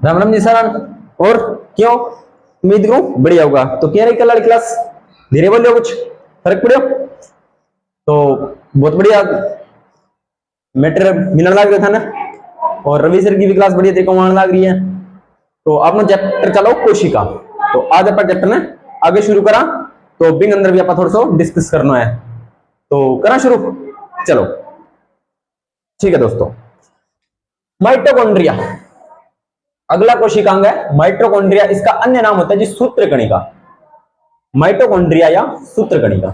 Ram Ram ji sir. और क्यों, उम्मीद करूं बढ़िया होगा। तो क्या रही कल वाली क्लास, धीरे बोलियो, कुछ फर्क पड़ियो तो बहुत बढ़िया मैटर मिलने लग रहा था ना। और रवि सर की भी क्लास बढ़िया तरीके आने लग रही है। तो आपने चैप्टर चलो कोशिका। तो आज अपन चैप्टर ने आगे शुरू करा, तो बिंग अंदर भी आप थोड़ा सा डिस्कस करना है। तो करा शुरू, चलो ठीक है दोस्तों। माइटोकॉन्ड्रिया अगला कोशिकांग है। माइटोकॉन्ड्रिया इसका अन्य नाम होता है जी सूत्रकणिका। माइटोकॉन्ड्रिया या सूत्रकणिका,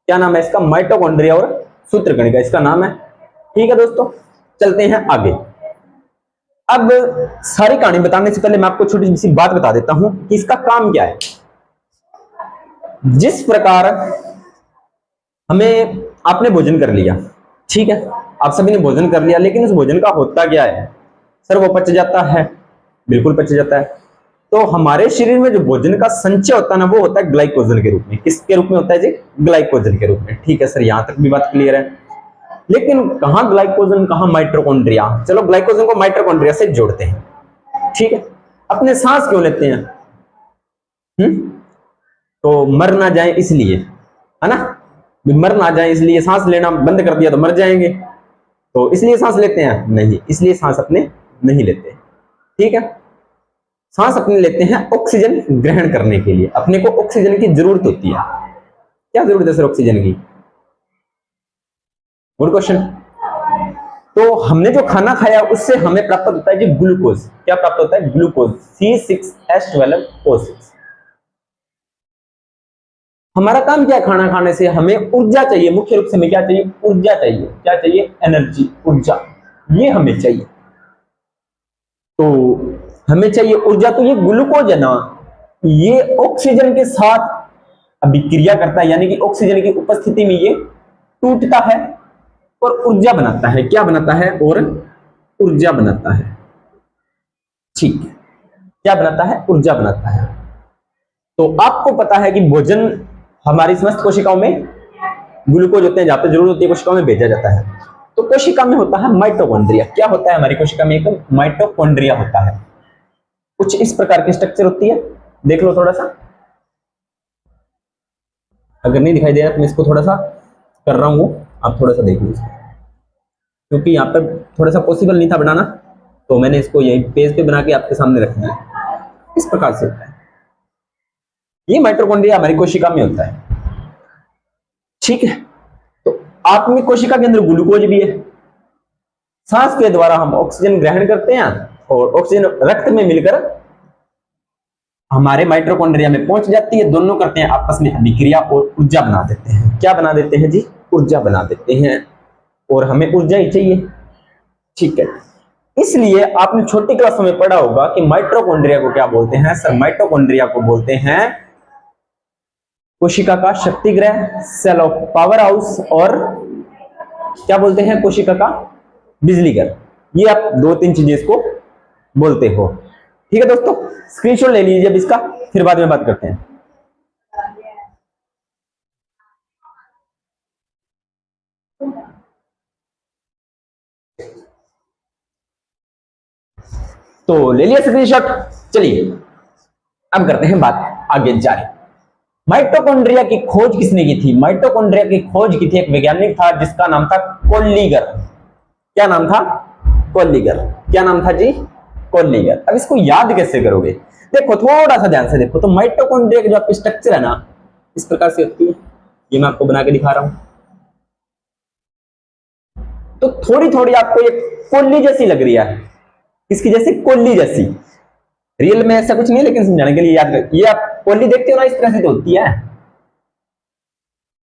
क्या नाम है इसका? माइटोकॉन्ड्रिया और सूत्रकणिका इसका नाम है। ठीक है दोस्तों, चलते हैं आगे। अब सारी कहानी बताने से पहले मैं आपको छोटी सी बात बता देता हूं कि इसका काम क्या है। जिस प्रकार हमें आपने भोजन कर लिया, ठीक है, आप सभी ने भोजन कर लिया, लेकिन उस भोजन का होता क्या है सर? वो पच जाता है, बिल्कुल पच जाता है। तो हमारे शरीर में जो भोजन का संचय होता है ना, वो होता है ग्लाइकोजन के रूप में। किसके रूप में होता है जी? ग्लाइकोजन के रूप में। ठीक है सर, यहां तक भी बात क्लियर है। लेकिन कहां ग्लाइकोजन, कहां माइटोकॉन्ड्रिया? चलो ग्लाइकोजन को माइटोकॉन्ड्रिया से जोड़ते हैं। ठीक है, अपने सांस क्यों लेते हैं? तो मर ना जाए इसलिए, है ना? मर ना जाए इसलिए सांस लेना बंद कर दिया तो मर जाएंगे, तो इसलिए सांस लेते हैं? नहीं, इसलिए सांस अपने नहीं लेते। ठीक है, सांस अपने लेते हैं ऑक्सीजन ग्रहण करने के लिए। अपने को ऑक्सीजन की जरूरत होती है। क्या जरूरत है सर ऑक्सीजन की? Good question. तो हमने जो खाना खाया उससे हमें प्राप्त होता है जी ग्लूकोज। क्या प्राप्त होता है? Glucose, C6H12O6। हमारा काम क्या है? खाना खाने से हमें ऊर्जा चाहिए। मुख्य रूप से हमें क्या चाहिए? ऊर्जा चाहिए। क्या चाहिए? एनर्जी, ऊर्जा, ये हमें चाहिए। तो हमें चाहिए ऊर्जा, तो ये ग्लूकोज है ना, ये ऑक्सीजन के साथ अभिक्रिया करता है, यानी कि ऑक्सीजन की उपस्थिति में ये टूटता है और ऊर्जा बनाता है। क्या बनाता है? और ऊर्जा बनाता है। ठीक है, क्या बनाता है? ऊर्जा बनाता है। तो आपको पता है कि भोजन हमारी समस्त कोशिकाओं में ग्लूकोज होते हैं, जहां पे जरूरत होती है कोशिकाओं में भेजा जाता है। तो कोशिका में होता है माइटोकॉन्ड्रिया। क्या होता है हमारी कोशिका में? एक माइटोकॉन्ड्रिया होता है। कुछ इस प्रकार की स्ट्रक्चर होती है, देख लो थोड़ा सा। अगर नहीं दिखाई दे रहा तो मैं इसको थोड़ा सा कर रहा हूं, आप थोड़ा सा देख लो इसको, क्योंकि यहाँ पर थोड़ा सा पॉसिबल नहीं था बनाना, तो मैंने इसको यही पेज पे बना के आपके सामने रख दिया। इस प्रकार से होता है ये माइटोकॉन्ड्रिया, हमारी कोशिका में होता है। ठीक है, तो आत्मिक कोशिका के अंदर ग्लूकोज भी है। सांस के द्वारा हम ऑक्सीजन ग्रहण करते हैं और ऑक्सीजन रक्त में मिलकर हमारे माइटोकॉन्ड्रिया में पहुंच जाती है। दोनों करते हैं आपस में अभिक्रिया और ऊर्जा बना देते हैं। क्या बना देते हैं जी? ऊर्जा बना देते हैं, और हमें ऊर्जा ही चाहिए। ठीक है, इसलिए आपने छोटी क्लासों में पढ़ा होगा कि माइटोकॉन्ड्रिया को क्या बोलते हैं सर? माइटोकॉन्ड्रिया को बोलते हैं कोशिका का शक्ति गृह, सेल ऑफ पावर हाउस, और क्या बोलते हैं? कोशिका का बिजली घर। ये आप दो तीन चीजें इसको बोलते हो। ठीक है दोस्तों, स्क्रीनशॉट ले लीजिए अब इसका, फिर बाद में बात करते हैं। तो ले लिया स्क्रीनशॉट। चलिए अब करते हैं बात आगे जारी। माइटोकॉन्ड्रिया की खोज किसने की थी? माइटोकॉन्ड्रिया की खोज की थी एक वैज्ञानिक था जिसका नाम था कोल्लिगर। क्या नाम था? कोल्लिगर। क्या नाम था जी? कोल्लिगर। अब इसको याद कैसे करोगे? देखो थोड़ा सा ध्यान से देखो, तो माइटोकॉन्ड्रिया की जो आपकी स्ट्रक्चर है ना, इस प्रकार से होती है। ये मैं आपको बना के दिखा रहा हूं। तो थोड़ी थोड़ी आपको ये कोल्ली जैसी लग रही है। किसकी जैसी? कोल्ली जैसी। रियल में ऐसा कुछ नहीं है, लेकिन समझाने के लिए याद रख, ये आप कोल्ली देखते हो ना, इस तरह से तो होती है।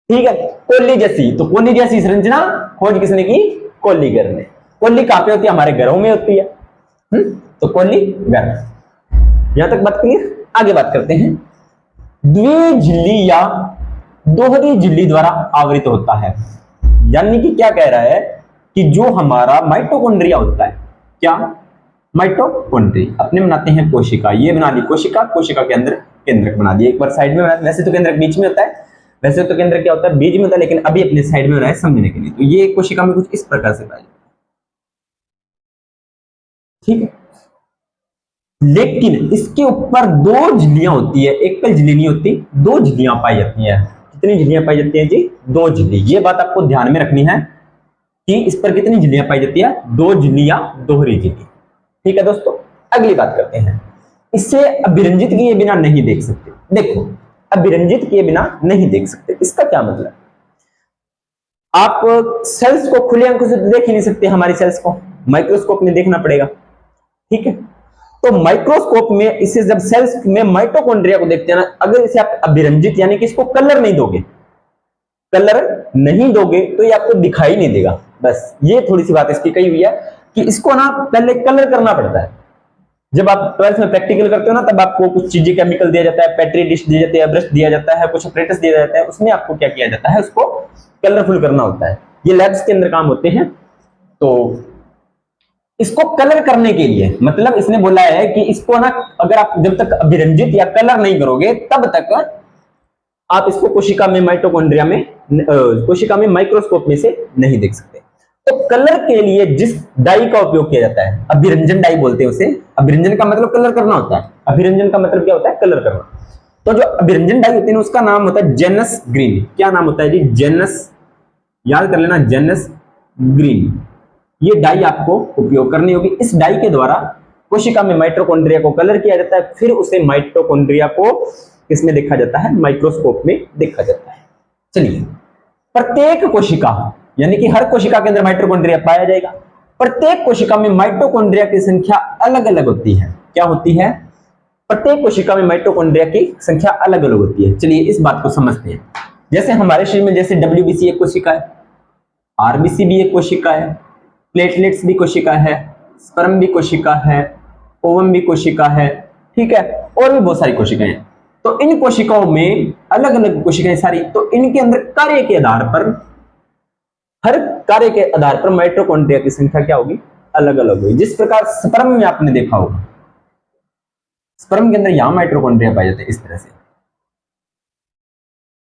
ठीक है, कोल्ली जैसी। तो कोल्ली जैसी संरचना खोज किसने की? कोल्लिगर ने। कोल्ली कहां पे होती है? हमारे घरों में होती है। तो कोल्ली घर। यहां तक बात क्लियर? आगे बात करते हैं। द्विझिल्ली या दोहरी झिल्ली द्वारा आवृत होता है। यानी कि क्या कह रहा है कि जो हमारा माइटोकॉन्ड्रिया होता है, क्या? माइटोकॉन्ड्रिया अपने बनाते हैं कोशिका। ये बना ली कोशिका, कोशिका के अंदर केंद्रक बना दिया। एक बार साइड में बना, वैसे तो केंद्रक बीच में होता है, वैसे तो केंद्रक क्या होता है? बीच में होता है, लेकिन अभी अपने साइड में हो रहा है समझने के लिए। तो ये कोशिका में कुछ इस प्रकार से पाया। ठीक है, लेकिन इसके ऊपर दो झिल्लियां होती है, एकल झिल्ली नहीं होती, दो झिल्लियां पाई जाती हैं। कितनी झिल्लियां पाई जाती हैं जी? दो झिल्ली। ये बात आपको ध्यान में रखनी है कि इस पर कितनी झिल्लियां पाई जाती है? दो झिल्ली या दोहरी झिल्ली। ठीक है दोस्तों, अगली बात करते हैं। इसे अभिरंजित किए बिना नहीं देख सकते। देखो, अभिरंजित किए बिना नहीं देख सकते, इसका क्या मतलब? आप सेल्स को खुले आंखों से देख ही नहीं सकते, हमारी सेल्स को माइक्रोस्कोप में देखना पड़ेगा। ठीक है, तो माइक्रोस्कोप में इसे जब सेल्स में माइटोकॉन्ड्रिया को देखते हैं ना, अगर इसे आप अभिरंजित यानी कि इसको कलर नहीं दोगे, कलर नहीं दोगे तो ये आपको दिखाई नहीं देगा। बस ये थोड़ी सी बात इसकी कही हुई है कि इसको ना पहले कलर करना पड़ता है। जब आप 12th में प्रैक्टिकल करते हो ना, तब आपको कुछ चीजें केमिकल दिया जाता है, पेट्री डिश दी जाती है, ब्रश दिया जाता है, कुछ अपरेटस दिया जाता है, उसमें आपको क्या किया जाता है? उसको कलरफुल करना होता है। ये लैब्स के अंदर काम होते हैं। तो इसको कलर करने के लिए, मतलब इसने बोला है कि इसको ना अगर आप जब तक अभिरंजित या कलर नहीं करोगे तब तक आप इसको कोशिका में माइटोकॉन्ड्रिया में कोशिका में माइक्रोस्कोप में से नहीं देख सकते। तो कलर के लिए जिस डाई का उपयोग किया जाता है, अभिरंजन डाई बोलते हैं उसे। अभिरंजन का मतलब कलर करना होता है, अभिरंजन का मतलब क्या होता है? कलर करना। तो जो अभिरंजन डाई होती है उसका नाम होता है जेनस ग्रीन। क्या नाम होता है जी? जेनस, याद कर लेना, जेनस ग्रीन। ये डाई आपको उपयोग करनी होगी। इस डाई के द्वारा कोशिका में माइटोकॉन्ड्रिया को कलर किया जाता है, फिर उसे माइटोकॉन्ड्रिया को किसमें देखा जाता है? माइक्रोस्कोप में देखा जाता है। चलिए, प्रत्येक कोशिका यानी कि हर कोशिका के अंदर माइटोकॉन्ड्रिया पाया जाएगा। प्रत्येक कोशिका में माइटोकॉन्ड्रिया की संख्या अलग अलग होती है। क्या होती है? प्रत्येक कोशिका में माइटोकॉन्ड्रिया की संख्या अलग अलग होती है। चलिए इस बात को समझते हैं। जैसे हमारे शरीर में जैसे WBC एक कोशिका है, RBC भी एक कोशिका है, प्लेटलेट्स भी कोशिका है, स्पर्म भी कोशिका है, ओवम भी कोशिका है, ठीक है, और भी बहुत सारी कोशिकाएं हैं। तो इन कोशिकाओं में अलग अलग कोशिकाएं सारी, तो इनके अंदर कार्य के आधार पर, हर कार्य के आधार पर माइटोकॉन्ड्रिया की संख्या क्या होगी? अलग अलग होगी। जिस प्रकार स्पर्म में आपने देखा होगा, स्पर्म के अंदर यहां माइटोकॉन्ड्रिया पाए जाते हैं इस तरह से,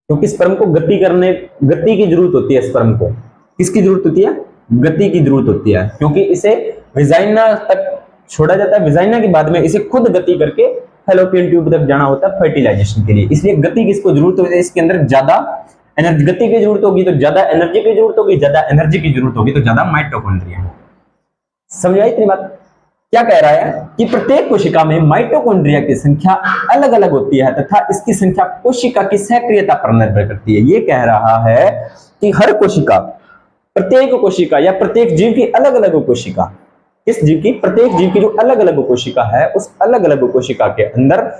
क्योंकि स्पर्म को गति की जरूरत होती है। स्पर्म को किसकी जरूरत होती है? गति की जरूरत होती है, क्योंकि इसे विजाइना तक छोड़ा जाता है। विजाइना के बाद में इसे खुद गति करके फैलोपियन ट्यूब तक जाना होता है फर्टिलाइजेशन के लिए। इसलिए गति किसको जरूरत होती है? इसके अंदर ज्यादा एनर्जी, गति की जरूरत होगी तो ज्यादा एनर्जी की जरूरत होगी, ज्यादा एनर्जी की जरूरत होगी तो ज्यादा माइटोकॉन्ड्रिया। समझ आई इतनी बात? क्या कह रहा है कि प्रत्येक कोशिका में माइटोकॉन्ड्रिया की संख्या अलग अलग होती है तथा इसकी संख्या कोशिका की सक्रियता पर निर्भर करती है। ये कह रहा है कि हर कोशिका, प्रत्येक कोशिका या प्रत्येक जीव की अलग अलग कोशिका, इस जीव की, प्रत्येक जीव की जो अलग अलग कोशिका है, उस अलग अलग कोशिका के अंदर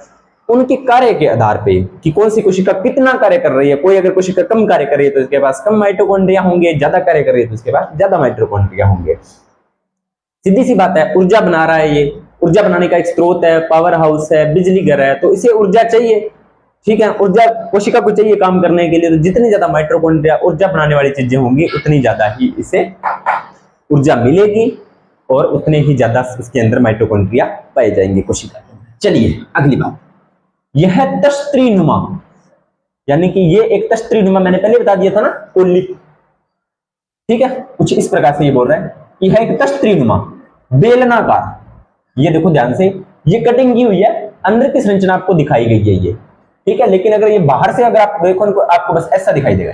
उनके कार्य के आधार पे कि कौन सी कोशिका कितना कार्य कर रही है। कोई अगर कोशिका कम कार्य कर रही है तो इसके पास कम माइटोकॉन्ड्रिया होंगे, ज्यादा कार्य कर रही है तो इसके पास ज्यादा माइटोकॉन्ड्रिया होंगे। सीधी सी बात है, ऊर्जा बना रहा है, ये ऊर्जा बनाने का एक स्रोत है, पावर हाउस है, बिजली घर है, तो इसे ऊर्जा चाहिए। ठीक है, ऊर्जा कोशिका को चाहिए काम करने के लिए। तो जितनी ज्यादा माइटोकॉन्ड्रिया ऊर्जा बनाने वाली चीजें होंगी, उतनी ज्यादा ही इसे ऊर्जा मिलेगी और उतने ही ज्यादा इसके अंदर माइटोकॉन्ड्रिया पाए जाएंगे कोशिका के अंदर। चलिए अगली बात, यह तश्त्रीनुमा, यानी कि ये एक तश्त्रीनुमा, मैंने पहले बता दिया था ना, कोली। ठीक है, कुछ इस प्रकार से ये बोल रहा है, यह एक तश्त्रीनुमा बेलनाकार। ये देखो ध्यान से, ये कटिंग की हुई है, अंदर की संरचना आपको दिखाई गई है ये। ठीक है, लेकिन अगर ये बाहर से अगर आप देखो, आपको बस ऐसा दिखाई देगा,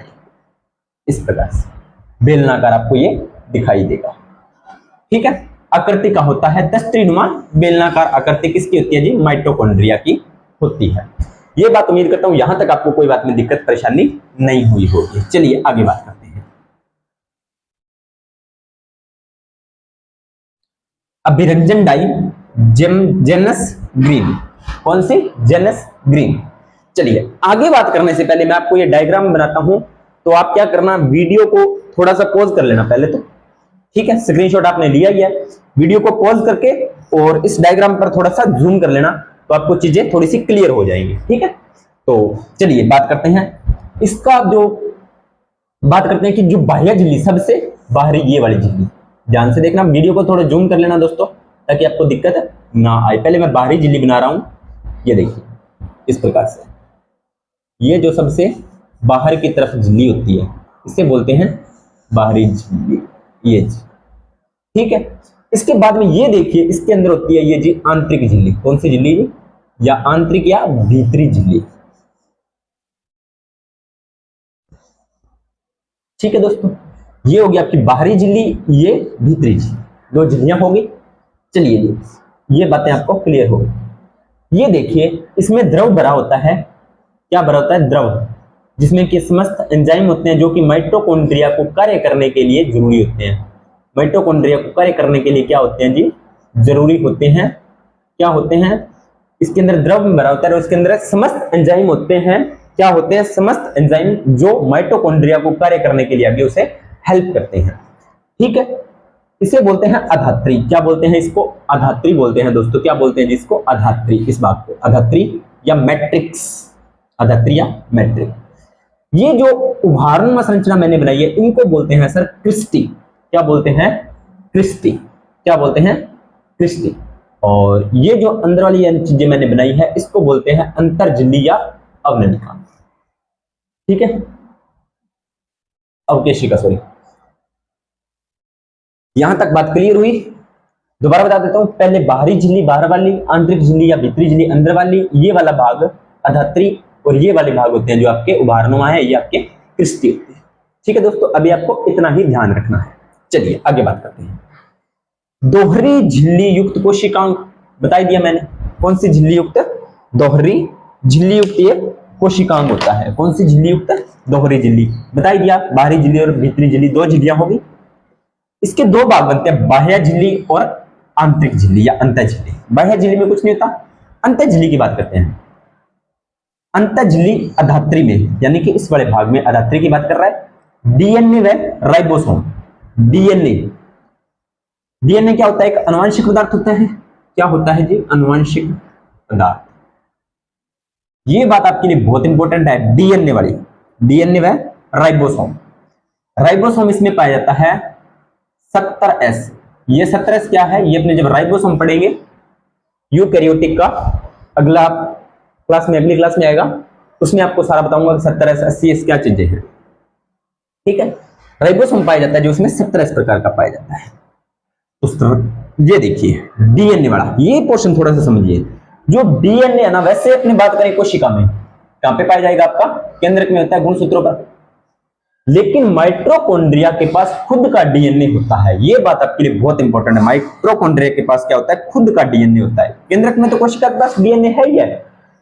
इस प्रकार से बेलनाकार आपको ये दिखाई देगा। ठीक है, आकृति का होता है तश्त्रीनुमा बेलनाकार आकृति। किसकी होती है जी? माइटोकॉन्ड्रिया की होती है। ये बात उम्मीद करता हूं यहां तक आपको कोई बात में दिक्कत परेशानी नहीं हुई होगी। चलिए आगे बात करते हैं। अभिरंजन डाई जेनस ग्रीन। कौन सी? Genus green. चलिए आगे बात करने से पहले मैं आपको ये डायग्राम बनाता हूं, तो आप क्या करना, वीडियो को थोड़ा सा पॉज कर लेना पहले तो। ठीक है, स्क्रीनशॉट आपने लिया ही है, वीडियो को पॉज करके और इस डायग्राम पर थोड़ा सा जूम कर लेना, तो आपको चीजें थोड़ी सी क्लियर हो जाएंगी। ठीक है, तो चलिए बात करते हैं इसका, जो बात करते हैं कि जो बाह्य झिल्ली, सबसे बाहरी ये वाली झिल्ली, ध्यान से देखना, वीडियो को थोड़ा जूम कर लेना दोस्तों, ताकि आपको दिक्कत ना आए। पहले मैं बाहरी झिल्ली बना रहा हूं, ये देखिए इस प्रकार से, ये जो सबसे बाहर की तरफ झिल्ली होती है, इसे बोलते हैं बाहरी झिल्ली, ये। ठीक है, इसके बाद में ये देखिए, इसके अंदर होती है ये जी आंतरिक झिल्ली। कौन सी झिल्ली जी? या आंतरिक या भीतरी झिल्ली। ठीक है दोस्तों, ये होगी आपकी बाहरी झिल्ली, ये भीतरी झिल्ली, दो झिल्लियां होगी। चलिए जी, ये बातें आपको क्लियर हो गई। ये देखिए, इसमें द्रव भरा होता है। क्या भरा होता है? द्रव, जिसमें कि समस्त एंजाइम होते हैं जो कि माइटोकॉन्ड्रिया को कार्य करने के लिए जरूरी होते हैं। माइटोकॉन्ड्रिया को कार्य करने के लिए क्या होते हैं जी? जरूरी होते हैं। क्या होते हैं? इसके अंदर द्रव में भरा होता है और इसके अंदर समस्त एंजाइम होते हैं। क्या होते हैं? समस्त एंजाइम जो माइटोकॉन्ड्रिया को कार्य करने के लिए आगे उसे हेल्प करते हैं। ठीक है, इसे बोलते हैं अधात्री। क्या बोलते हैं इसको? अधात्री बोलते हैं दोस्तों। क्या बोलते हैं जिसको? अधात्री। इस भाग को अधात्री या मैट्रिक्स, अधात्री या मैट्रिक्स। ये जो उदाहरण संरचना मैंने बनाई है इनको बोलते हैं सर क्रिस्टी। क्या बोलते हैं? क्रिस्टी। क्या बोलते हैं? क्रिस्टी। और ये जो अंदर वाली चीजें मैंने बनाई है इसको बोलते हैं अंतर्झिल्ली या अवनलिका। ठीक है, अवकेशिका, सॉरी। यहां तक बात क्लियर हुई? दोबारा बता देता हूं, पहले बाहरी झिल्ली बाहर वाली, आंतरिक झिल्ली या भीतरी झिल्ली अंदर वाली, ये वाला भाग अधात्री और ये वाले भाग होते हैं जो आपके उभारणुमा है, ये आपके क्रिस्टी होते हैं। ठीक है दोस्तों, अभी आपको इतना ही ध्यान रखना है। चलिए आगे बात करते हैं। दोहरी झिल्ली युक्त कोशिकांग बता दिया मैंने। कौन सी झिल्ली युक्त? दोहरी झिल्ली युक्त ये कोशिकांग होता है। कौन सी झिल्ली युक्त? दोहरी झिल्ली। बता दिया, बाहरी झिल्ली और भीतरी झिल्ली दो झिल्लियां होगी। इसके दो भाग बनते हैं, बाह्य झिल्ली और आंतरिक झिल्ली या अंतः झिल्ली। बाह्य झिल्ली में कुछ नहीं होता, अंतः झिल्ली की बात करते हैं। अंतः झिल्ली अधात्री में, यानी कि इस वाले भाग में अधात्री की बात कर रहा है। डीएनए व राइबोसोम। डीएनए, डीएनए क्या होता है? एक आनुवंशिक पदार्थ होता है। क्या होता है जी? आनुवंशिक पदार्थ। ये बात आपके लिए बहुत इंपॉर्टेंट है, डीएनए वाली। डीएनए व राइबोसोम। राइबोसोम इसमें पाया जाता है 17S। ये 17S क्या है? ये अपने जब राइबोसोम पढ़ेंगे यूकैरियोटिक का अगला क्लास में, अगली क्लास में आएगा, उसमें आपको सारा बताऊंगा कि 17S 80S क्या चीजें हैं। ठीक है, राइबोसोम पाया जाता है जो उसमें 17S प्रकार का पाया जाता है। ये देखिए डीएनए वाला, ये पोर्शन थोड़ा सा समझिए। जो डीएनए है ना, वैसे अपनी बात करें कोशिका में कहां पे पाया जाएगा? आपका केंद्रक में होता है, गुणसूत्रों पर। लेकिन माइटोकॉन्ड्रिया के पास खुद का डीएनए होता है। ये बात आपके लिए बहुत इंपॉर्टेंट है। माइटोकॉन्ड्रिया के पास क्या होता है? खुद का डीएनए होता है। केंद्रक में तो कोशिका के पास डीएनए है ही है,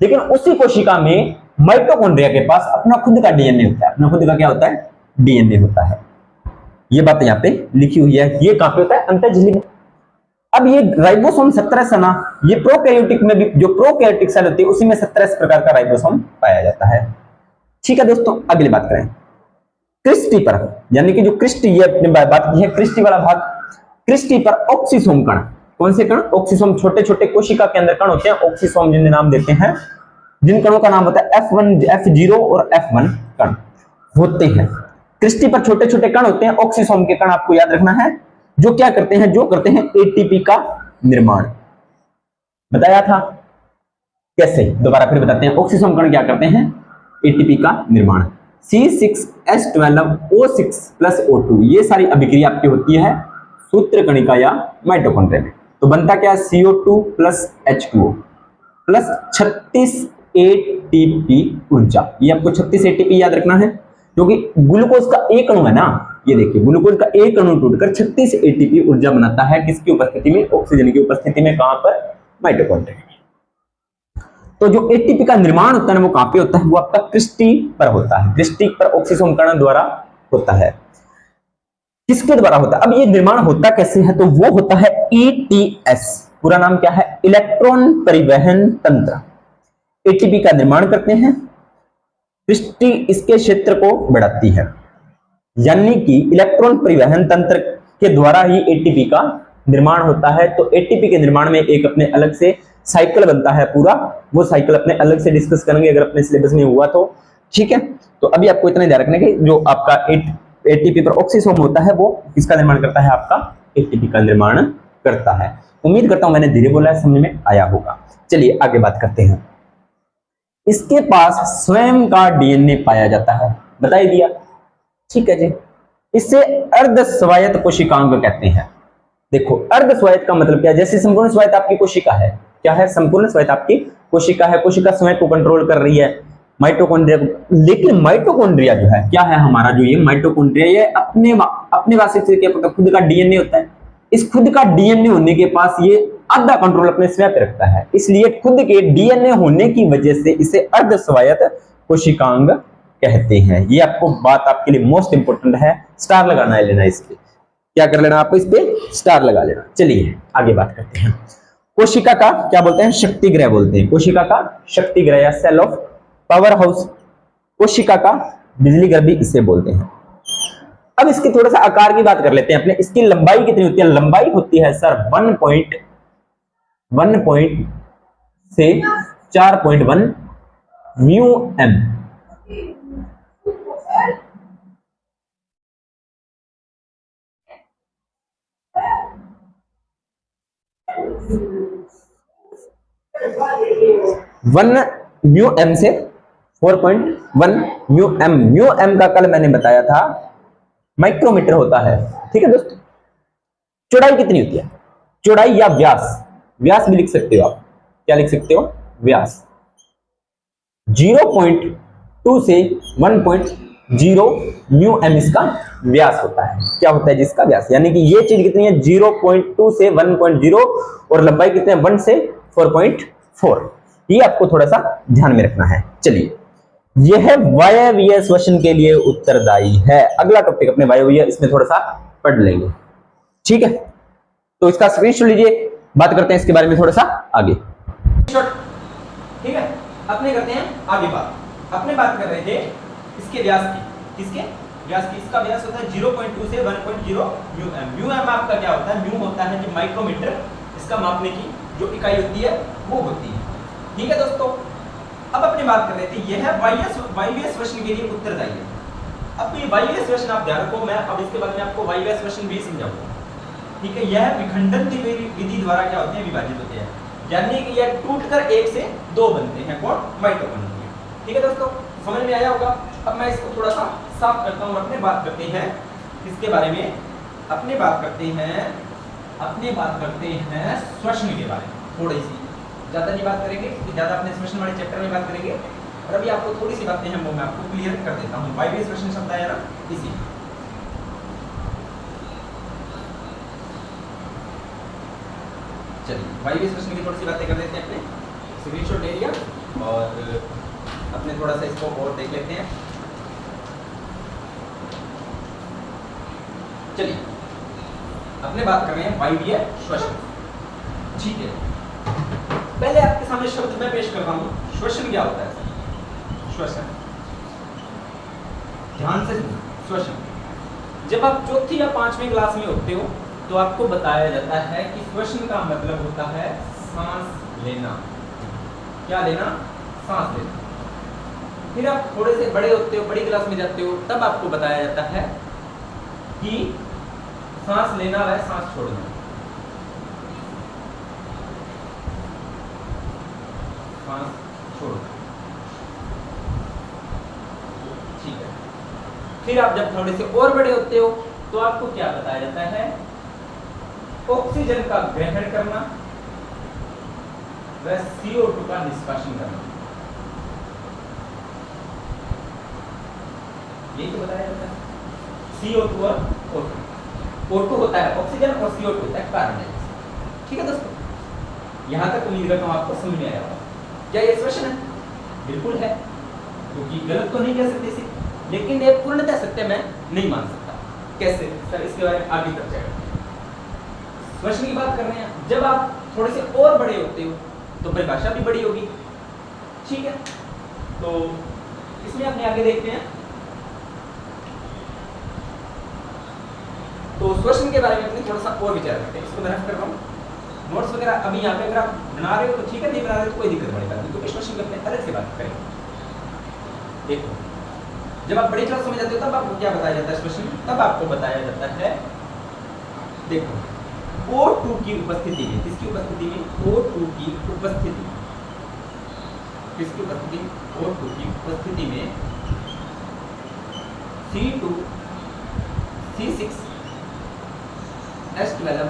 लेकिन उसी कोशिका में माइटोकॉन्ड्रिया के पास अपना खुद का डीएनए होता है। अपना खुद का क्या होता है? डीएनए होता है। ये बात यहाँ पे लिखी हुई है। ये कहां पे होता है? अंतः झिल्ली में। अब ये राइबोसोम 17S है ना, ये प्रोकैरियोटिक में भी, जो प्रोकैरियोटिक सेल होती है उसी में 17S प्रकार का राइबोसोम पाया जाता है। ठीक है दोस्तों, अगली बात करें क्रिस्टी पर, यानी कि जो क्रिस्टी, ये अपने बात की है क्रिस्टी वाला भाग। क्रिस्टी पर ऑक्सीसोम कण। कौन से कण? ऑक्सीसोम। छोटे छोटे कोशिका के अंदर कण होते हैं ऑक्सीसोम, जिन्हें नाम देते हैं, जिन कणों का नाम होता है F1, F0 और F1 कण होते हैं। क्रिस्टी पर छोटे छोटे कण होते हैं, ऑक्सीसोम के कण आपको याद रखना है, जो क्या करते हैं? जो करते हैं एटीपी का निर्माण। बताया था कैसे, दोबारा फिर बताते हैं। ऑक्सीसोम कण क्या करते हैं? एटीपी का निर्माण। C6H12O6 प्लस O2, ये सारी अभिक्रिया आपकी होती है सूत्र कणिका या माइटोकॉन्ड्रिया में। तो बनता क्या? CO2 plus H2O plus 36 ATP ऊर्जा। ये आपको 36 ATP याद रखना है, क्योंकि ग्लूकोज का एक अणु है ना, ये देखिए ग्लूकोज का एक अणु टूटकर 36 ATP ऊर्जा बनाता है। किसकी उपस्थिति में? ऑक्सीजन की उपस्थिति में। कहां पर? माइटोकॉन्ड्रिया में। तो जो एटीपी का निर्माण होता है वो कहां पे होता है? वो आपका क्रिस्टी पर होता है। क्रिस्टी पर ऑक्सीसोम कण द्वारा होता है। किसके द्वारा होता है? अब ये निर्माण होता कैसे है? तो वो होता है ETS। पूरा नाम क्या है? इलेक्ट्रॉन परिवहन तंत्र। एटीपी का निर्माण करते हैं, क्रिस्टी इसके क्षेत्र को बढ़ाती है, यानी कि इलेक्ट्रॉन परिवहन तंत्र के द्वारा ही एटीपी का निर्माण होता है। तो एटीपी के निर्माण में एक अपने अलग से साइकिल बनता है पूरा, वो साइकिल अपने अलग से डिस्कस करेंगे अगर अपने सिलेबस में हुआ तो। ठीक है, तो अभी आपको इतना ध्यान रखना है कि जो आपका एटीपी पर ऑक्सीसोम होता है वो किसका निर्माण करता है? आपका एटीपी का निर्माण करता है। उम्मीद करता हूं मैंने धीरे बोला है, समझ में आया होगा। चलिए आगे बात करते हैं। इसके पास स्वयं का डीएनए पाया जाता है, बता ही दिया। ठीक है जी, इसे अर्ध स्वायत्त कोशिकांग कहते हैं। देखो अर्ध स्वायत्त का मतलब क्या है? जैसे संपूर्ण स्वायत्त आपकी कोशिका है, क्या है? संपूर्ण स्वायत्त आपकी कोशिका है, कोशिका स्वयं को कंट्रोल कर रही है, माइटोकॉन्ड्रिया को। लेकिन माइटोकॉन्ड्रिया जो है क्या है हमारा, जो ये माइटोकॉन्ड्रिया ये अपने वास्ते से क्या पता खुद का डीएनए होता है। इस खुद का डीएनए होने के पास ये आधा कंट्रोल अपने स्वयं पे रखता है, इसलिए खुद के डीएनए होने की वजह से इसे अर्ध स्वायत्त कोशिकांग कहते हैं। ये आपको बात आपके लिए मोस्ट इंपोर्टेंट है, स्टार लगाना है लेना, इसके क्या कर लेना आपको, इस पे स्टार लगा लेना। चलिए आगे बात करते हैं। कोशिका का क्या बोलते हैं? शक्ति गृह बोलते हैं। कोशिका का शक्ति गृह या सेल ऑफ पावर हाउस, कोशिका का बिजली घर भी इसे बोलते हैं। अब इसके थोड़ा सा आकार की बात कर लेते हैं अपने। इसकी लंबाई कितनी होती है? लंबाई होती है सर 1 से 4.1 mu M. One mu M से 4.1 म्यू एम। म्यू एम का कल मैंने बताया था माइक्रोमीटर होता है, ठीक है दोस्तों। चौड़ाई कितनी होती है? चौड़ाई या व्यास, व्यास भी लिख सकते हो आप, क्या लिख सकते हो? व्यास 0.2 से 1.0 म्यू एम इसका व्यास होता है। क्या होता है जिसका व्यास, यानी कि ये चीज कितनी है? 0.2 से 1.0 और लंबाई कितनी है? 1 से 4.4। ये आपको थोड़ा सा ध्यान में रखना है। चलिए, यह वायवीय श्वसन के लिए उत्तरदायी है। अगला टॉपिक अपने वायवीय, इसमें थोड़ा सा पढ़ लेंगे, ठीक है। तो इसका स्क्रीनशॉट लीजिए, बात करते हैं इसके बारे में थोड़ा सा आगे, ठीक है। अपने करते हैं आगे बात। अपने बात कर रहे थे इसके व्यास की, किसके व्यास की? इसका व्यास होता है 0.2 से 1.0 म्यू एम। म्यू एम आपका क्या होता है? म्यू होता है कि माइक्रोमीटर, इसका मापने की जो इकाई होती है वो होती है, ठीक है दोस्तों। अब अपनी बात कर रहे थे यह वायवीय श्वसन के लिए उत्तरदायी है। अब ये वायवीय श्वसन आप ध्यान रखो, मैं अब इसके बाद में आपको वायवीय श्वसन भी समझाऊंगा, ठीक है। यह विखंडन की विधि द्वारा क्या होते हैं? विभाजित होते हैं, यानी कि यह टूटकर एक से दो बनते हैं। कौन? माइटोकॉन्ड्रिया, ठीक है दोस्तों, समझ में आया होगा। अब मैं इसको थोड़ा सा साफ करता हूँ। अपने बात करते हैं इसके बारे में, अपने बात करते हैं श्वसन के बारे में। थोड़ी सी ज्यादा नहीं बात करेंगे, ज्यादा अपने श्वसन वाले चैप्टर में बात करेंगे, और अभी आपको थोड़ी सी बातें हैं वो मैं आपको क्लियर कर देता हूँ। वायवीय श्वसन शब्द आया ना, इसी चलिए वायवीय श्वसन की थोड़ी सी बातें कर देते हैं। अपने स्क्रीनशॉट ले लिया और अपने थोड़ा सा इसको और देख लेते हैं। चलिए अपने बात कर रहे हैं वायवीय श्वसन, ठीक है। पहले आपके सामने शब्द मैं पेश कर रहा हूं। श्वसन क्या होता है? श्वसन, ध्यान से श्वसन, जब आप चौथी या पांचवी क्लास में होते हो तो आपको बताया जाता है कि श्वसन का मतलब होता है सांस लेना। क्या लेना? सांस लेना। फिर आप थोड़े से बड़े होते हो, बड़ी क्लास में जाते हो, तब आपको बताया जाता है कि सांस लेना व सांस छोड़ना। सांस छोड़ना, ठीक है। फिर आप जब थोड़े से और बड़े होते हो तो आपको क्या बताया जाता है? ऑक्सीजन का ग्रहण करना व CO2 का निष्कासन करना, यही तो बताया जाता है। CO2 और O2, O2 होता है ऑक्सीजन और CO2 होता है कार्बन डाइऑक्साइड, ठीक है दोस्तों। यहां तक उम्मीद करता हूं आपको समझ में आया होगा। क्या ये श्वसन है? बिल्कुल है, क्योंकि गलत तो नहीं कह सकते इसे, लेकिन ये पूर्णतः सत्य मैं नहीं मान सकता। कैसे सर? इसके बारे में आगे चर्चा करेंगे। श्वसन की बात कर रहे हैं, जब आप थोड़े से और बड़े होते हो तो परिभाषा भी बड़ी होगी, ठीक है। तो इसमें अपने आगे देखते हैं। तो श्वसन के बारे में अपने थोड़ा सा और विचार करते हैं। इसको मैं रफ कर रहा हूँ, नोट्स वगैरह अभी यहाँ पे अगर आप बना रहे हो तो ठीक है, नहीं बना रहे हो तो कोई दिक्कत वाली बात नहीं, क्योंकि श्वसन करते हैं अलग से बात करेंगे। देखो, जब आप बड़ी क्लास में जाते हो तब आपको क्या बताया जाता है? श्वसन, तब आपको बताया जाता है, देखो, O2 की उपस्थिति में, किसकी उपस्थिति में? O2 की उपस्थिति, किसकी उपस्थिति? O2 की उपस्थिति में C2, C6, H12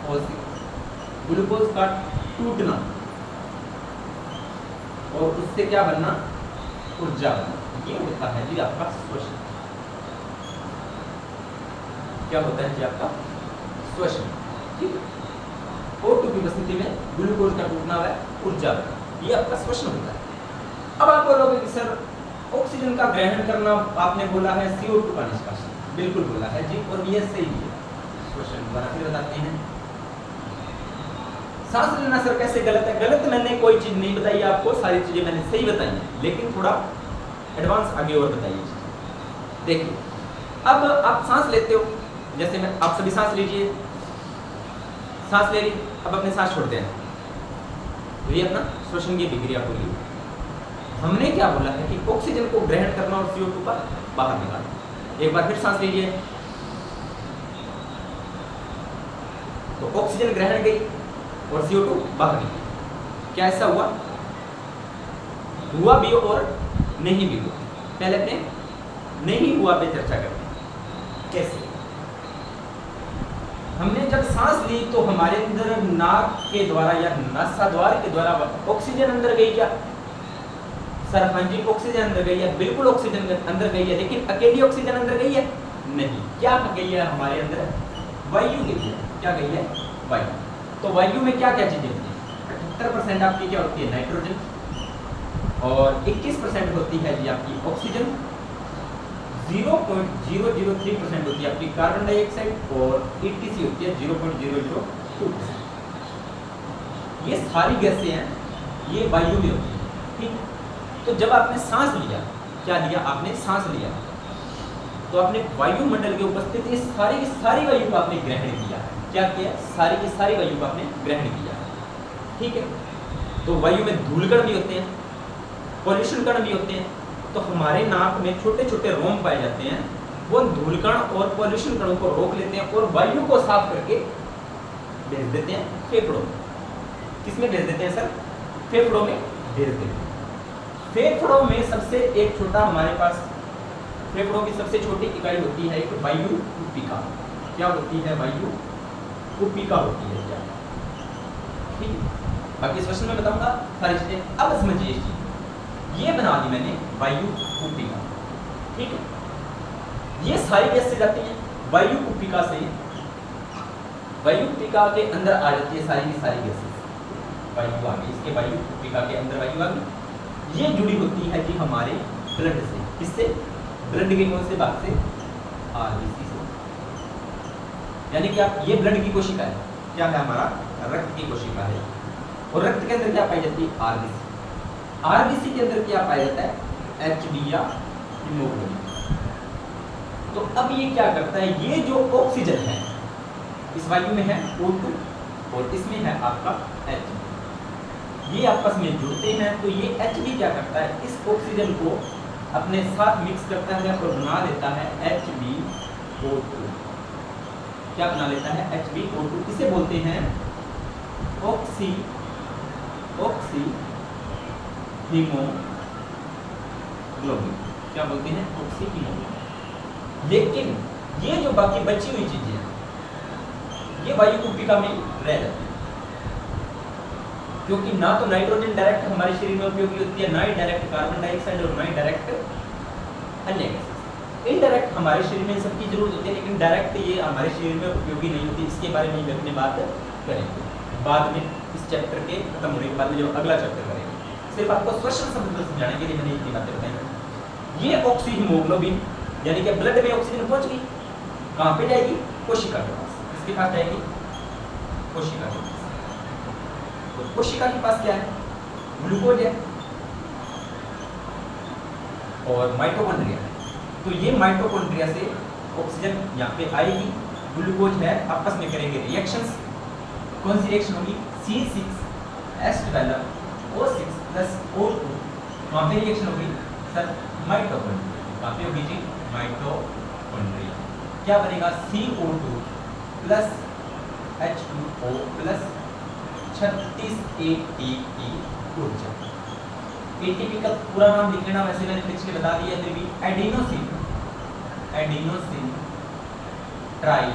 O6, glucose का टूटना और उससे क्या बनना, ऊर्जा बनना, ये होता है जी आपका श्वसन। क्या होता है जी आपका श्वसन, ठीक है। O2 की उपस्थिति में ग्लूकोज का टूटना है, ऊर्जा बनना, ये आपका श्वसन होता है। अब आप बोलोगे कि सर ऑक्सीजन का ग्रहण करना आपने बोला है, CO2 का निष्कासन, बिल्कुल बोला है जी, और ये सही है। श्वसन द्वारा फिर बताते हैं सांस लेना सर कैसे गलत है? गलत मैंने कोई चीज नहीं बताई आपको, सारी चीजें मैंने सही बताई हैं, लेकिन थोड़ा एडवांस आगे और बताइए चीजें। देखिए अब आप सांस लेते हो, जैसे मैं आप सभी सांस लीजिए, सांस ले ली, अब अपने सांस छोड़ते हैं, तो ये अपना श्वसन की प्रक्रिया पूरी हुई। हमने क्या बोला है कि ऑक्सीजन को ग्रहण करना और CO2 का बाहर निकालना। एक बार फिर सांस लीजिए, तो ऑक्सीजन ग्रहण गई और CO2 बाहर निकली। क्या ऐसा हुआ? हुआ भी और नहीं भी हुआ। पहले अपने नहीं हुआ पे चर्चा करते हैं। कैसे? हमने जब सांस ली तो हमारे अंदर नाक के द्वारा या नासाद्वार के द्वारा ऑक्सीजन अंदर गई क्या? सर हाँ जी, ऑक्सीजन अंदर गई है, बिल्कुल ऑक्सीजन अंदर गई है, लेकिन अकेली ऑक्सीजन अंदर गई है? नहीं। क्या गई है हमारे अंदर? वायु गई है। क्या गई है? वायु। तो वायु में क्या क्या चीजें होती है? 78% आपकी क्या होती है? नाइट्रोजन, और 21% होती है जी आपकी ऑक्सीजन, 0.003% होती है आपकी कार्बन डाइऑक्साइड, और ETC होती है 0.002%। ये सारी गैसें हैं, ये वायु में होती है, ठीक। तो जब आपने सांस लिया, क्या लिया? आपने सांस लिया, तो आपने वायुमंडल की उपस्थिति सारी की सारी वायु को आपने ग्रहण किया। क्या किया? सारी की सारी वायु को आपने ग्रहण किया, ठीक है। तो वायु में धूलकण भी होते हैं, पॉल्यूशन कण भी होते हैं। तो हमारे नाक में छोटे छोटे रोम पाए जाते हैं, वो धूलकण और पॉल्यूशन कणों को रोक लेते हैं और वायु को साफ करके भेज देते हैं फेफड़ों में। किसमें भेज देते हैं सर? फेफड़ों में भेज देते हैं। फेफड़ों में सबसे एक छोटा हमारे पास, फेफड़ों की सबसे छोटी इकाई होती है एक वायु कुपिका। क्या होती है? वायु कुपिका होती है क्या, ठीक है। बाकी इस क्वेश्चन में बताऊंगा सारी चीजें। अब समझिए इस चीज, ये बना दी मैंने वायु कुपिका, ठीक है। ये सारी कैसे जाती हैं? वायु कुपिका से, वायु कुपिका के अंदर आ जाती है सारी की सारी गैसेस। वायु आ गई, इसके वायु कुपिका के अंदर वायु आ गई। ये जुड़ी होती है जी हमारे ब्लड से। किससे? ब्लड के कौन से भाग से? RBC से। यानी कि आप, ये ब्लड की कोशिका है, क्या है? हमारा रक्त की कोशिका है, और रक्त के अंदर क्या पाई जाती है? RBC। RBC के अंदर क्या पाया जाता है? HB या हीमोग्लोबिन। तो अब ये क्या करता है? ये जो ऑक्सीजन है इस वायु में है O2 और इसमें है आपका H, ये आपस में जुड़ते हैं। तो ये HB क्या करता है? इस ऑक्सीजन को अपने साथ मिक्स करता है और बना देता है HbO2। क्या बना लेता है? HbO2। इसे बोलते हैं ऑक्सी हीमोग्लोबिन। क्या बोलते हैं? Oxy haemoglobin. लेकिन ये जो बाकी बची हुई चीजें हैं, ये वायु कुपिका में रह जाती है, क्योंकि ना तो नाइट्रोजन डायरेक्ट हमारे शरीर में उपयोगी होती है, ना ही डायरेक्ट कार्बन डाइऑक्साइड, और ना ही डायरेक्ट अन्य गैसेस। इनडायरेक्ट हमारे शरीर में सबकी जरूरत होती है, लेकिन डायरेक्ट ये हमारे शरीर में उपयोगी नहीं होती। इसके बारे में भी अपने बात करेंगे बाद में, इस चैप्टर के खत्म होने के बाद में जो अगला चैप्टर करेंगे। सिर्फ आपको क्वेश्चन समझाने के लिए मैंने इतनी बातें बताई। ये ऑक्सी हीमोग्लोबिन यानी कि ब्लड में ऑक्सीजन पहुंच गई, कहाँ पे जाएगी? कोशिका के पास। किसके पास जाएगी? कोशिका के पास। तो कोशिका के पास क्या है? ग्लूकोज है और माइटोकॉन्ड्रिया है। तो ये माइटोकॉन्ड्रिया से ऑक्सीजन यहाँ पे आएगी, ग्लूकोज है, आपस में करेंगे रिएक्शंस। कौन सी रिएक्शन होगी? C6H12 O6 plus O2। वहाँ पे रिएक्शन होगी सर माइटोकॉन्ड्रिया। कहाँ पे होगी जी? माइटोकॉन्ड्रिया। क्या बनेगा? CO2 plus H2O plus 36 ATP ऊर्जा। ATP का पूरा नाम लिख लेना, वैसे मैंने पिछले बता दिया, फिर भी adenosine try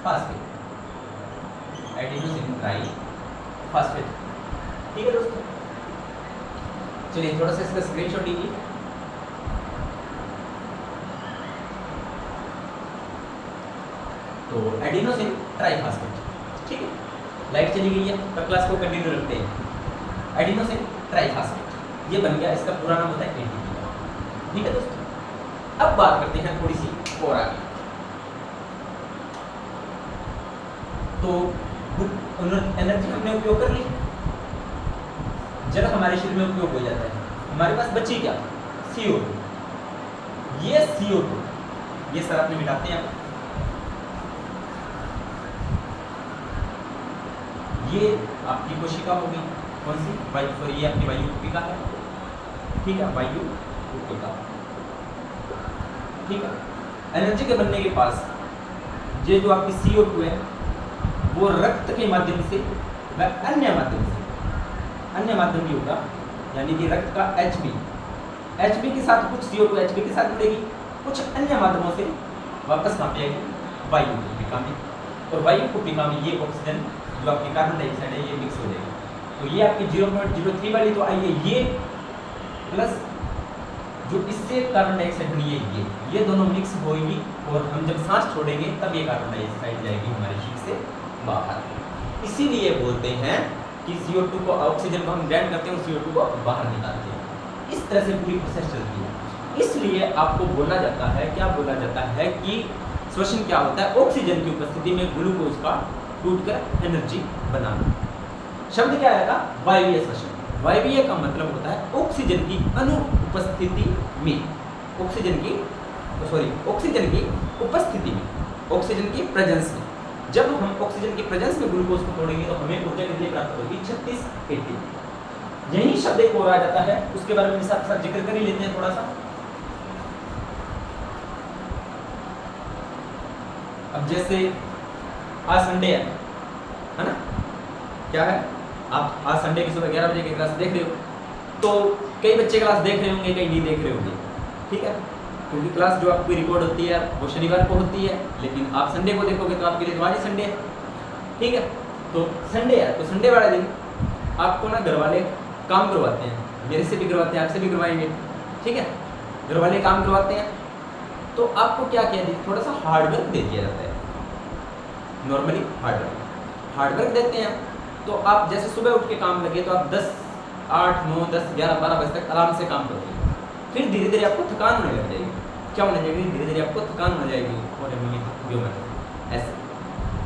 phosphate. Adenosine try phosphate. ठीक है दोस्तों, चलिए थोड़ा सा इसका स्क्रीनशॉट लीजिए। तो एडिनोसिन ट्राइफॉस्फेट, ठीक है, लाइट चली गई है, तब क्लास को कंटिन्यू रखते हैं। एडिनोसिन ट्राइफॉस्फेट ये बन गया, इसका पूरा नाम होता है एटीपी। ठीक है दोस्तों, अब बात करते हैं थोड़ी सी और आगे। तो एनर्जी हमने उपयोग कर ली, जब हमारे शरीर में उपयोग हो जाता है, हमारे पास बची क्या, CO2। ये CO2 ये सर आपने मिटाते हैं, ये आपकी कोशिका होगी, कौन सी, वायु, सॉरी ये आपकी वायु कोशिका है। ठीक है, वायु कोशिका। ठीक है, एनर्जी के बनने के पास ये जो आपकी CO2 है वो रक्त के माध्यम से व अन्य माध्यम भी होगा, यानी कि रक्त का HB के साथ कुछ CO2 HB के साथ मिलेगी, कुछ अन्य माध्यमों से वापस कहाँ पे आएगी, वायु कोशिका में। और वायु कोशिका में ये ऑक्सीजन जो आपकी कार्बन डाइऑक्साइड है ये मिक्स हो जाएगी। तो ये आपकी 0.03 वाली तो आई है, ये प्लस जो इससे कार्बन डाइऑक्साइड बनी है ये दोनों मिक्स होगी, और हम जब सांस छोड़ेंगे तब ये कार्बन डाइऑक्साइड जाएगी हमारे शरीर से बाहर। इसीलिए बोलते हैं कि CO2 को, ऑक्सीजन को हम ग्रहण करते हैं और CO2 को बाहर निकालते हैं। इस तरह से पूरी प्रोसेस चलती है। इसलिए आपको बोला जाता है, क्या बोला जाता है कि श्वसन क्या होता है, ऑक्सीजन की उपस्थिति में ग्लूकोज का टूटकर एनर्जी बनाना। शब्द क्या आएगा, वायवीय श्वसन। वायवीय का मतलब होता है ऑक्सीजन की अनुपस्थिति में, ऑक्सीजन की उपस्थिति में, ऑक्सीजन की प्रेजेंस में। जब हम ऑक्सीजन की प्रेजेंस में ग्लूकोज को तोड़ेंगे तो हमें ऊर्जा कितनी प्राप्त होगी, 36 ATP। यही शब्द एक और आ जाता है, उसके बारे में साथ साथ जिक्र कर ही लेते हैं थोड़ा सा। अब जैसे आज संडे है ना, क्या है, आप आज संडे की सुबह 11 बजे की क्लास देख रहे हो, तो कई बच्चे क्लास देख रहे होंगे, कई नहीं देख रहे होंगे। ठीक है, क्योंकि क्लास जो आपकी रिकॉर्ड होती है वो शनिवार को होती है, लेकिन आप संडे को देखोगे तो आपके लिए तो आज ही संडे है। ठीक है, तो संडे है, तो संडे वाले दिन आपको ना घर वाले काम करवाते हैं, मेरे से भी करवाते हैं, आपसे भी करवाएंगे। ठीक है, घर वाले काम करवाते हैं तो आपको क्या किया, थोड़ा सा हार्डवर्क दे दिया जाता है। नॉर्मली हार्डवर्क देते हैं, तो आप जैसे सुबह उठ के काम लगे तो आप 10, 8, 9, 10, 11, 12 बजे तक आराम से काम करते हैं। फिर धीरे धीरे आपको थकान होने लग जाएगी। क्या होने लगेगी, धीरे धीरे आपको थकान हो जाएगी। और ऐसे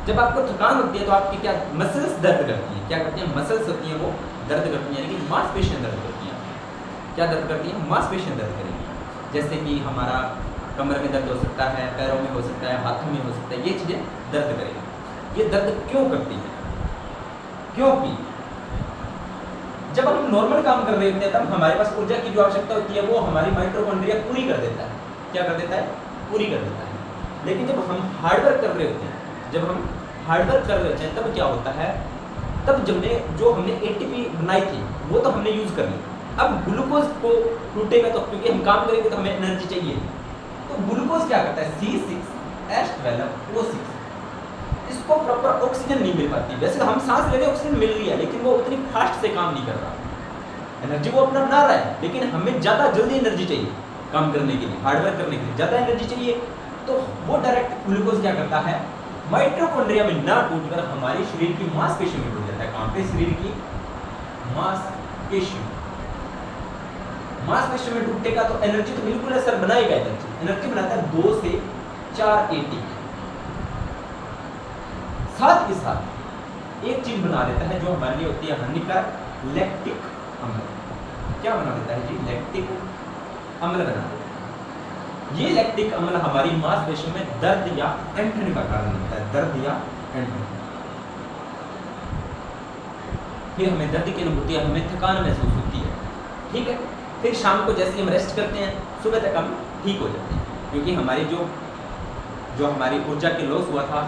जब आपको थकान होती है तो आपकी क्या, मसल्स दर्द करती हैं। क्या करती हैं, मसल्स होती हैं वो दर्द करती हैं, यानी कि मांसपेशियां दर्द करती हैं। क्या दर्द करती हैं, मांसपेशियां दर्द करेंगी। जैसे कि हमारा कमर में दर्द हो सकता है, पैरों में हो सकता है, हाथों में हो सकता है, ये चीज़ें दर्द करेंगी। ये दर्द क्यों करती है, क्योंकि जब हम नॉर्मल काम कर रहे होते हैं तब हमारे पास ऊर्जा की जो आवश्यकता होती है वो हमारी माइटोकॉन्ड्रिया पूरी कर देता है। क्या कर देता है, पूरी कर देता है। लेकिन जब हम हार्डवर्क कर रहे होते हैं, तब क्या होता है, तब जो हमने ATP बनाई थी वो तो हमने यूज कर ली। अब ग्लूकोज को टूटेगा तो, क्योंकि हम काम करेंगे तो हमें एनर्जी चाहिए, तो ग्लूकोज क्या करता है, C6H12O6, इसको प्रॉपर ऑक्सीजन नहीं मिल पाती। वैसे हम सांस ले रहे हैं, ऑक्सीजन मिल रही है, लेकिन वो उतनी फास्ट से काम नहीं कर रहा। एनर्जी वो अपना बना रहा है, लेकिन हमें ज़्यादा जल्दी एनर्जी चाहिए काम करने के लिए, हार्डवर्क करने के लिए ज़्यादा एनर्जी चाहिए। तो वो डायरेक्ट ग्लूकोज क्या करता है, माइटोकॉन्ड्रिया में ना टूटकर हमारे शरीर की मांसपेशियों में टूट जाता है। कहाँ पे, शरीर की मांसपेशियों में टूटेगा तो एनर्जी तो बिल्कुल असर बनाएगा। एनर्जी बनाता है 2 से 4 ATP। साथ ही साथ एक चीज बना देता है जो हमारे लिए होती है हानिकारक, लैक्टिक अम्ल। क्या बना देता है जी, लैक्टिक अम्ल बना देता है। ये लैक्टिक अम्ल हमारी मांसपेशियों में दर्द या ऐंठन का कारण बनता है, दर्द या ऐंठन। फिर हमें दर्द की अनुभूति, हमें थकान महसूस होती है। ठीक है, फिर शाम को जैसे हम रेस्ट करते हैं सुबह तक हम ठीक हो जाते हैं, क्योंकि हमारी जो हमारी ऊर्जा के लॉस हुआ था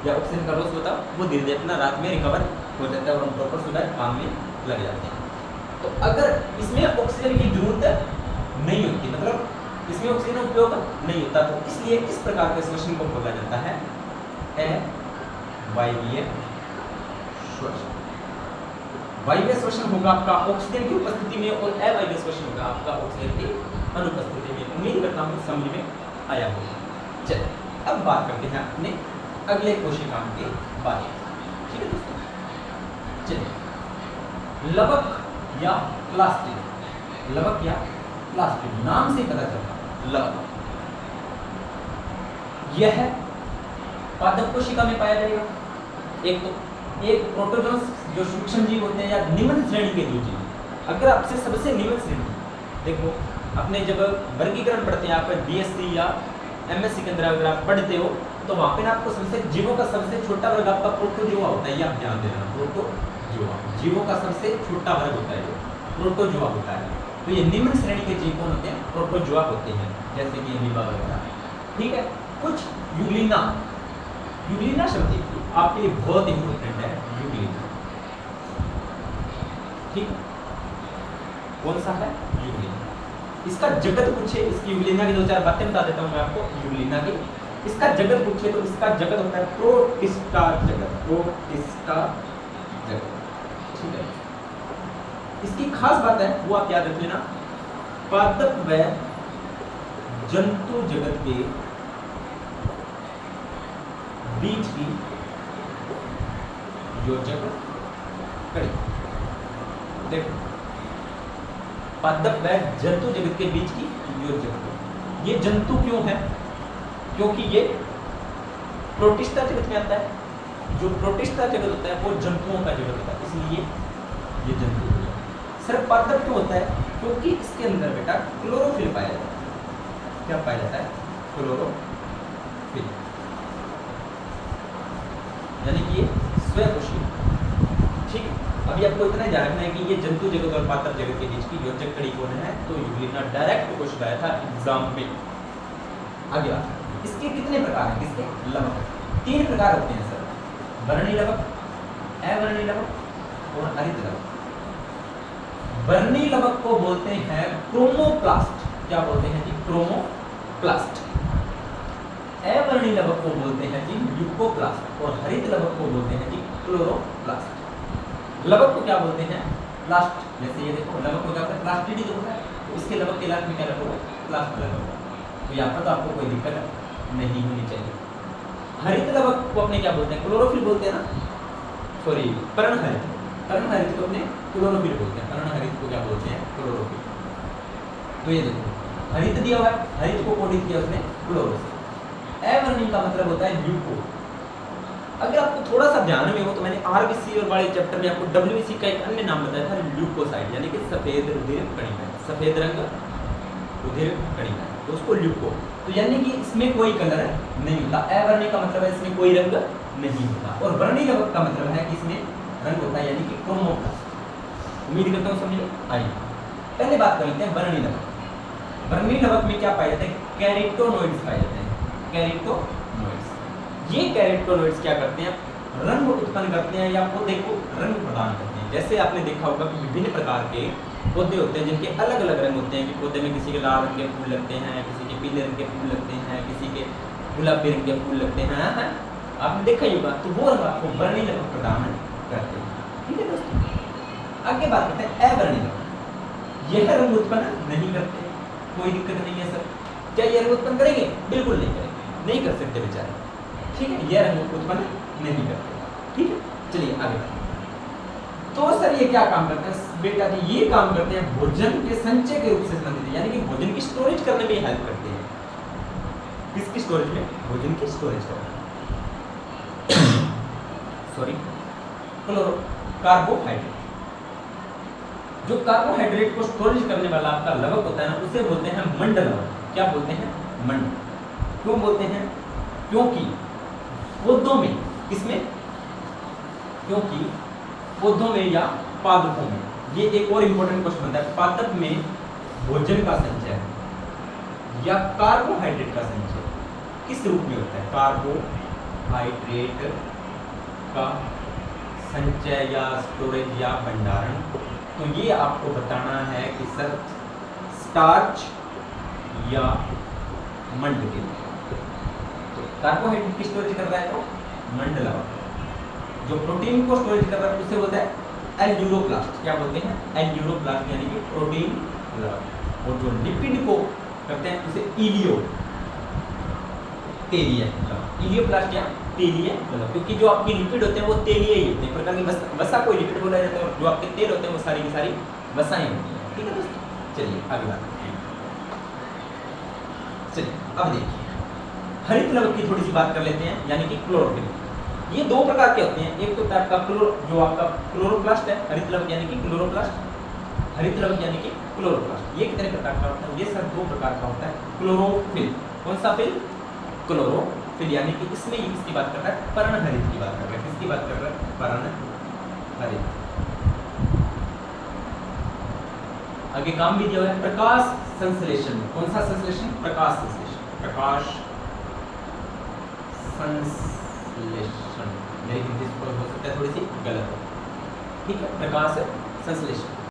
या ऑक्सीजन का लॉस हुआ था वो धीरे धीरे अपना रात में रिकवर हो जाता है और हम प्रॉपर सुबह काम में लग जाते हैं। तो अगर इसमें ऑक्सीजन की जरूरत नहीं होती, मतलब इसमें ऑक्सीजन उपयोग नहीं होता, तो इसलिए इस प्रकार के श्वसन को बोला जाता है अवायवीय श्वसन। वायवीय श्वसन होगा आपका ऑक्सीजन की उपस्थिति में और अवायवीय श्वसन होगा आपका ऑक्सीजन की अनुपस्थिति में। उम्मीद करता हूँ समझ में आया होगा। चलिए अब बात करते हैं अपने अगले कोशिकाओं के बारे में। ठीक है दोस्तों, चलिए लवक या प्लास्टिड, लवक या प्लास्टिड नाम से पता चलता लवक, यह पादप कोशिका में पाया जाएगा। एक प्रोटोजोन्स जो सूक्ष्म जीव होते हैं या निम्न श्रेणी के जो जीव, अगर आपसे सबसे निम्न श्रेणी देखो, अपने जब वर्गीकरण पढ़ते हैं आप बीएससी या एमएससी के अंदर अगर आप पढ़ते हो तो वहाँ पे ना आपको सबसे जीवों का सबसे छोटा वर्ग आपका प्रोटोजोआ होता है। ये आप ध्यान देना, प्रोटोजोआ जीवों का सबसे छोटा वर्ग होता है, जो प्रोटोजोआ होता है। तो ये निम्न श्रेणी के जीव कौन होते हैं? प्रोटोजोआ होते हैं, जैसे कि अमीबा वगैरह। ठीक है, कुछ यूग्लिना, यूग्लिना शब्द आपके लिए बहुत इंपॉर्टेंट है। यूग्लिना, ठीक है, कौन सा है? यूग्लिना। इसका जगत पूछे, इसकी यूग्लिना की दो चार बातें बता देता हूं मैं आपको यूग्लिना की। इसका जगत पूछे तो इसका जगत होता है प्रोटिस्टा जगत, प्रोटिस्टा जगत। ठीक है, इसकी खास बात है वो आप याद रख लेना, पादप व जंतु जगत के बीच की योजक कड़ी। देखो, पादप व जंतु जगत के बीच की योजक, ये जंतु क्यों है? क्योंकि ये प्रोटिस्टा जगत में आता है। जो प्रोटिस्टा जगत होता है वो जंतुओं का जगत होता है, इसलिए ये जंतु हो गया। सिर्फ पादप क्यों होता है? क्योंकि इसके अंदर बेटा क्लोरोफिल पाया जाता है। क्या पाया जाता है? क्लोरोफिल, यानी कि ये स्वयंपोषी। ठीक है, अभी आपको इतना ध्यान रखना है कि ये जंतु जगत और पादप जगत के बीच की योजक कड़ी कौन है? तो यूग्लिना। डायरेक्ट क्वेश्चन आया था एग्जाम में। आगे इसके कितने प्रकार हैं? किसके? लवक। 3 प्रकार होते हैं सर, वर्णी लवक, अवर्णी लवक और हरित लवक। वर्णी लवक को बोलते हैं क्रोमोप्लास्ट। क्या बोलते हैं जी? क्रोमोप्लास्ट। अवर्णी लवक को बोलते हैं जी ल्यूकोप्लास्ट और हरित लवक को बोलते हैं जी क्लोरोप्लास्ट। लवक को क्या बोलते हैं? प्लास्ट। जैसे ये देखो, लवक को क्या बोलते हैं? प्लास्टिडी जो होता है, तो इसके लवक के इलाज में क्या लगेगा? प्लास्ट लगेगा। तो यहाँ पर तो आपको कोई दिक्कत नहीं होनी चाहिए। हरित लवक को अपने क्या बोलते हैं? क्लोरोफिल बोलते हैं ना, सॉरी पर्णहरित। पर्णहरित को अपने क्लोरोफिल बोलते हैं, पर्णहरित को क्या बोलते हैं? क्लोरोफिल। तो ये देखो, हरित दिया हुआ है, हरित को कोडित किया उसने क्लोरो से। अवर्णी का मतलब होता है ल्यूको। अगर आपको थोड़ा सा ध्यान में हो तो मैंने आरबीसी और वाले चैप्टर में आपको डब्ल्यूबीसी का एक अन्य नाम बताया था, ल्यूकोसाइट, यानी कि सफेद रुधिर कणिका, सफेद रंग रुधिर कणिका, तो उसको ल्यूको। तो यानी कि इसमें कोई कलर नहीं होता। अवर्णी का मतलब है इसमें कोई रंग नहीं होता, और वर्णी लवक का मतलब है कि इसमें रंग होता है, यानी कि क्रोमोप्लास्ट। उम्मीद करता हूँ समझ आई। पहले बात कर लेते हैं वर्णी लवक। वर्णी लवक में क्या पाए जाते हैं? कैरोटीनॉइड्स पाए जाते हैं, कैरोटीनॉइड्स। ये कैरोटीनॉइड्स क्या करते हैं? रंग उत्पन्न करते हैं, या पौधे को रंग प्रदान करते हैं। जैसे आपने देखा होगा कि विभिन्न प्रकार के पौधे होते हैं जिनके अलग अलग रंग होते हैं, कि पौधे में किसी के लाल रंग के फूल लगते हैं, किसी के पीले रंग के फूल लगते हैं, किसी के गुलाबी रंग के फूल लगते हैं, है? आपने देखा ही होगा। तो वो रंग आपको वर्णी लवक प्रदान करते हैं। ठीक है दोस्तों, आगे बात करते हैं अवर्णी लवक। यह रंग उत्पन्न नहीं करते, कोई दिक्कत नहीं है सर। क्या ये रंग उत्पन्न करेंगे? बिल्कुल नहीं करेंगे, नहीं कर सकते बेचारे। ठीक है, यह रंग उत्पन्न नहीं करते। ठीक है, चलिए आगे बढ़ते हैं। तो सर ये क्या काम करते हैं? बेटा जी ये काम करते हैं भोजन के संचय के रूप से संबंधित है, यानी कि भोजन की स्टोरेज करने में हेल्प करते हैं। किसकी स्टोरेज में? भोजन की स्टोरेज करने में। Sorry, carbohydrate. जो कार्बोहाइड्रेट को स्टोरेज करने वाला आपका लवक होता है ना, उसे बोलते हैं मंड लवक। क्या बोलते हैं? मंड। क्यों बोलते हैं? क्योंकि पौधों में, किसमें? क्योंकि पौधों में या पादपों में, ये एक और इंपॉर्टेंट क्वेश्चन बनता है, पादप में भोजन का संचय या कार्बोहाइड्रेट का संचय किस रूप में होता है? कार्बोहाइड्रेट का संचय या स्टोरेज या भंडारण। तो ये आपको बताना है कि सर स्टार्च या मंड के, तो कार्बोहाइड्रेट की स्टोरेज कर रहा है तो मंड लवक। जो प्रोटीन को स्टोरेज कर रहा है उसे बोलते हैं एल्यूरोप्लास्ट। क्या बोलते हैं? एल्यूरोप्लास्ट यानी कि प्रोटीन लवक। और जो लिपिड को करते हैं उसे इलियो तेलीय लवक। इलियोप्लास्ट या तेलीय लवक, क्योंकि जो आपके लिपिड होते हैं वो तेलीय ही होते हैं, प्रकार की वसा को लिपिड बोला जाता है, और जो आपके तेल होते हैं वो सारी की सारी वसाएं होती हैं। ठीक है दोस्तों, चलिए आगे बात करते हैं। चलिए अब देखिए हरित लवक की थोड़ी सी बात कर लेते हैं, यानी कि क्लोरोफिल। ये दो प्रकार के होते हैं, एक तो टाइप का जो आपका क्लोरोप्लास्ट है, हरित लवक यानी कि क्लोरोप्लास्ट, हरित लवक यानी कि क्लोरोप्लास्ट। ये कितने प्रकार का होता है? ये सब दो प्रकार का होता है। क्लोरोफिल, कौन सा फिल? क्लोरोफिल, यानी कि इसमें ये किसकी बात कर रहा है? पर्णहरित की बात कर रहा है। किसकी बात कर रहा है? पर्णहरित। आगे काम भी दिया हुआ है प्रकाश संश्लेषण। कौन सा संश्लेषण? प्रकाश संश्लेषण। प्रकाश संश्लेषण, मेरी हिंदी हो सकता है थोड़ी सी गलत हो, ठीक है, प्रकाश संश्लेषण।